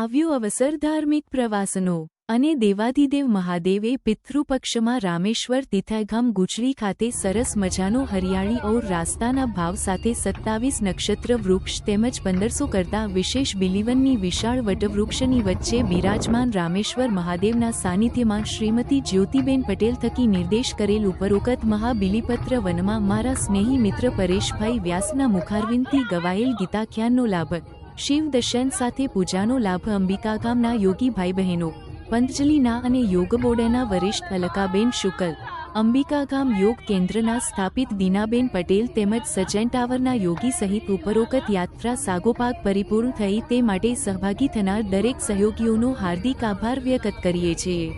આવ્યો અવસર ધાર્મિક પ્રવાસનો અને દેવાધિદેવ મહાદેવે પિતૃપક્ષમાં રામેશ્વર તિથાગામ ગુજરી ખાતે સરસ મજાનો હરિયાળી ઔર રાસ્તાના ભાવ સાથે 27 નક્ષત્ર વૃક્ષ તેમજ 1500 કરતાં વિશેષ બિલીવનની વિશાળ વટવૃક્ષની વચ્ચે બિરાજમાન રામેશ્વર મહાદેવના સાનિધ્યમાં શ્રીમતી જ્યોતિબેન પટેલ થકી નિર્દેશ કરેલ ઉપરોક્ત મહાબિલીપત્ર વનમાં મારા સ્નેહી મિત્ર પરેશભાઈ વ્યાસના મુખારવિંદથી ગવાયેલ ગીતાખ્યાનનો લાભ શિવ દર્શન સાથે પૂજાનો લાભ અંબિકા ગામના યોગી ભાઈ બહેનો પંતજલિના અને યોગ બોર્ડના વરિષ્ઠ અલકાબેન શુકલ અંબિકા ગામ યોગ કેન્દ્રના સ્થાપિત દીનાબેન પટેલ તેમજ સજ્જન ટાવરના યોગી સહિત ઉપરોક્ત યાત્રા સાગોપાગ પરિપૂર્ણ થઈ તે માટે સહભાગી થનાર દરેક સહયોગીઓનો હાર્દિક આભાર વ્યક્ત કરીએ છીએ।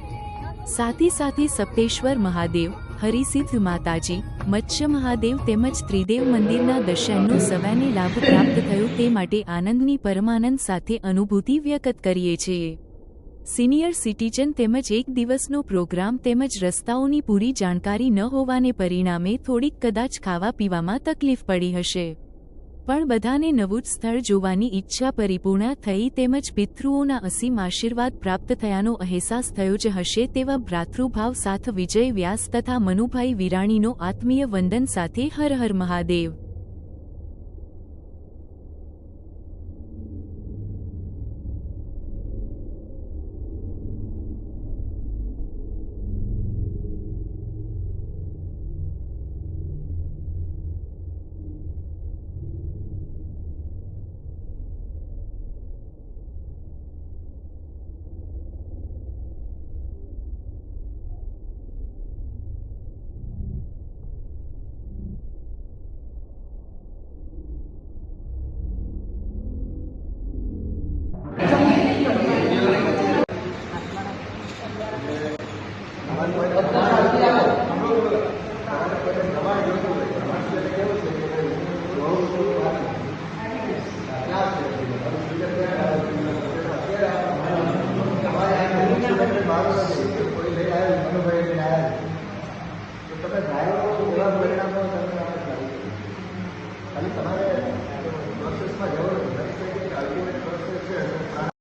સાથે સપ્તેશ્વર મહાદેવ હરિસિદ્ધ માતાજી મત્સ્ય મહાદેવ તેમજ ત્રિદેવ મંદિરના દર્શનનો સૌને લાભ પ્રાપ્ત થયો તે માટે આનંદની પરમાનંદ સાથે અનુભૂતિ વ્યક્ત કરીએ છીએ। સિનિયર સિટીઝન તેમજ એક દિવસનો પ્રોગ્રામ તેમજ રસ્તાઓની પૂરી જાણકારી ન હોવાને પરિણામે થોડીક કદાચ ખાવા પીવામાં તકલીફ પડી હશે, પણ બધાને નવું જ સ્થળ જોવાની ઈચ્છા પરિપૂર્ણ થઈ તેમજ પિતૃઓના અસીમ આશીર્વાદ પ્રાપ્ત થયાનો અહેસાસ થયો જ હશે તેવા ભ્રાતૃભાવ સાથ વિજય વ્યાસ તથા મનુભાઈ વિરાણીનો આત્મીય વંદન સાથે હર હર મહાદેવ।